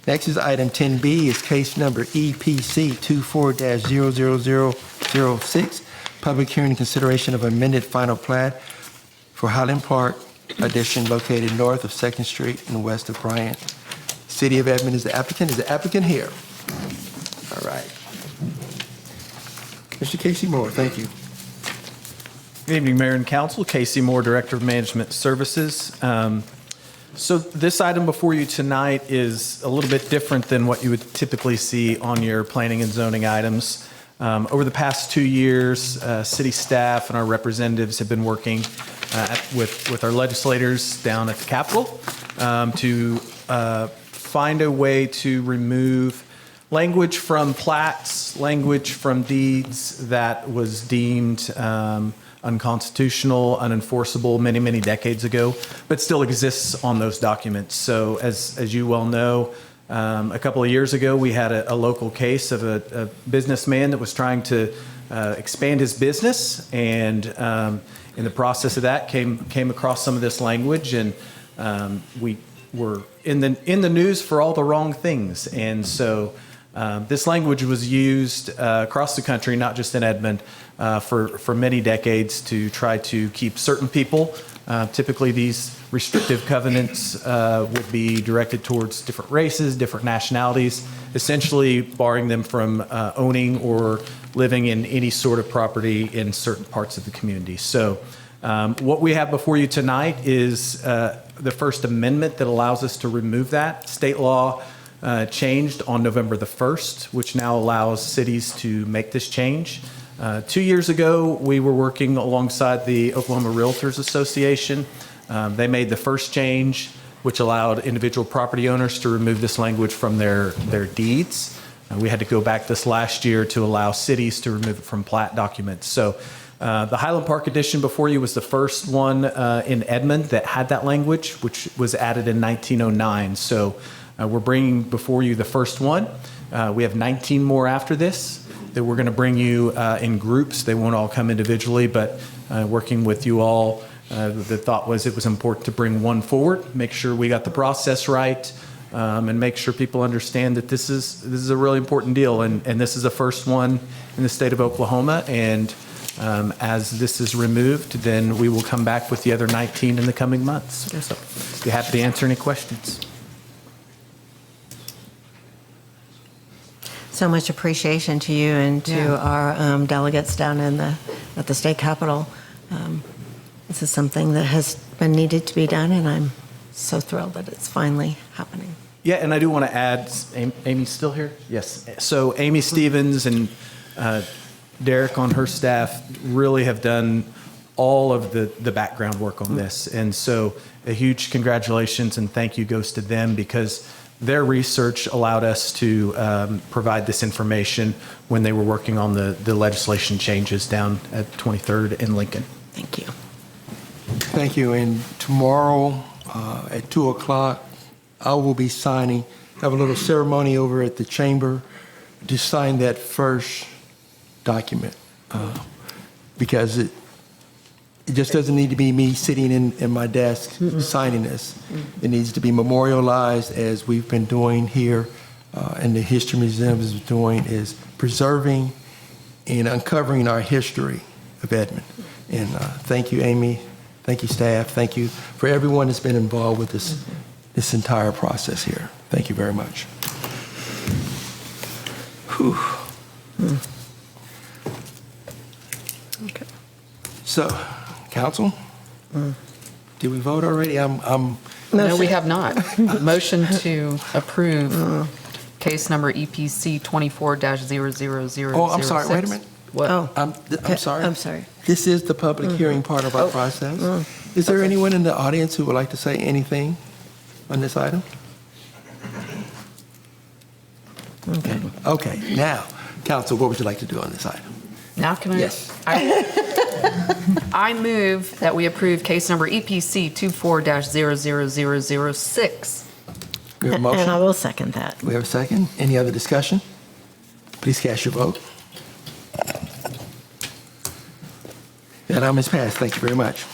Next is item 10B, is case number EPC 24-00006, public hearing and consideration of amended final plat for Highland Park addition located north of 2nd Street and west of Bryant. City of Edmond is the applicant. Is the applicant here? All right. Mr. Casey Moore, thank you. Good evening, Mayor and Council. Casey Moore, Director of Management Services. So this item before you tonight is a little bit different than what you would typically see on your planning and zoning items. Over the past 2 years, city staff and our representatives have been working with our legislators down at the Capitol to find a way to remove language from plats, language from deeds that was deemed unconstitutional, unenforceable many, many decades ago, but still exists on those documents. So as you well know, a couple of years ago, we had a local case of a businessman that was trying to expand his business, and in the process of that came across some of this language, and we were in the news for all the wrong things. And so this language was used across the country, not just in Edmond, for many decades to try to keep certain people. Typically, these restrictive covenants would be directed towards different races, different nationalities, essentially barring them from owning or living in any sort of property in certain parts of the community. So what we have before you tonight is the first amendment that allows us to remove that. State law changed on November the 1st, which now allows cities to make this change. 2 years ago, we were working alongside the Oklahoma Realtors Association. They made the first change, which allowed individual property owners to remove this language from their deeds. We had to go back this last year to allow cities to remove it from plat documents. So the Highland Park edition before you was the first one in Edmond that had that language, which was added in 1909. So we're bringing before you the first one. We have 19 more after this that we're going to bring you in groups. They won't all come individually, but working with you all, the thought was it was important to bring one forward, make sure we got the process right, and make sure people understand that this is a really important deal. And this is the first one in the state of Oklahoma. And as this is removed, then we will come back with the other 19 in the coming months. So be happy to answer any questions. So much appreciation to you and to our delegates down at the state capitol. This is something that has been needed to be done, and I'm so thrilled that it's finally happening. Yeah, and I do want to add, Amy's still here? Yes. So Amy Stevens and Derek on her staff really have done all of the background work on this. And so a huge congratulations and thank you goes to them, because their research allowed us to provide this information when they were working on the legislation changes down at 23rd and Lincoln. Thank you. Thank you. And tomorrow at 2 o'clock, I will be signing, have a little ceremony over at the chamber to sign that first document, because it just doesn't need to be me sitting in my desk signing this. It needs to be memorialized, as we've been doing here and the History Museum is doing, is preserving and uncovering our history of Edmond. And thank you, Amy. Thank you, staff. Thank you for everyone that's been involved with this entire process here. Thank you very much. Whew. Okay. So, Council, did we vote already? No, we have not. Motion to approve case number EPC 24-00006. Oh, I'm sorry. Wait a minute. What? Oh, I'm sorry. I'm sorry. This is the public hearing part of our process. Is there anyone in the audience who would like to say anything on this item? Okay. Okay. Now, Council, what would you like to do on this item? Now can I? Yes. I move that we approve case number EPC 24-00006. We have a motion. And I will second that. We have a second. Any other discussion? Please cast your vote. That item is passed. Thank you very much.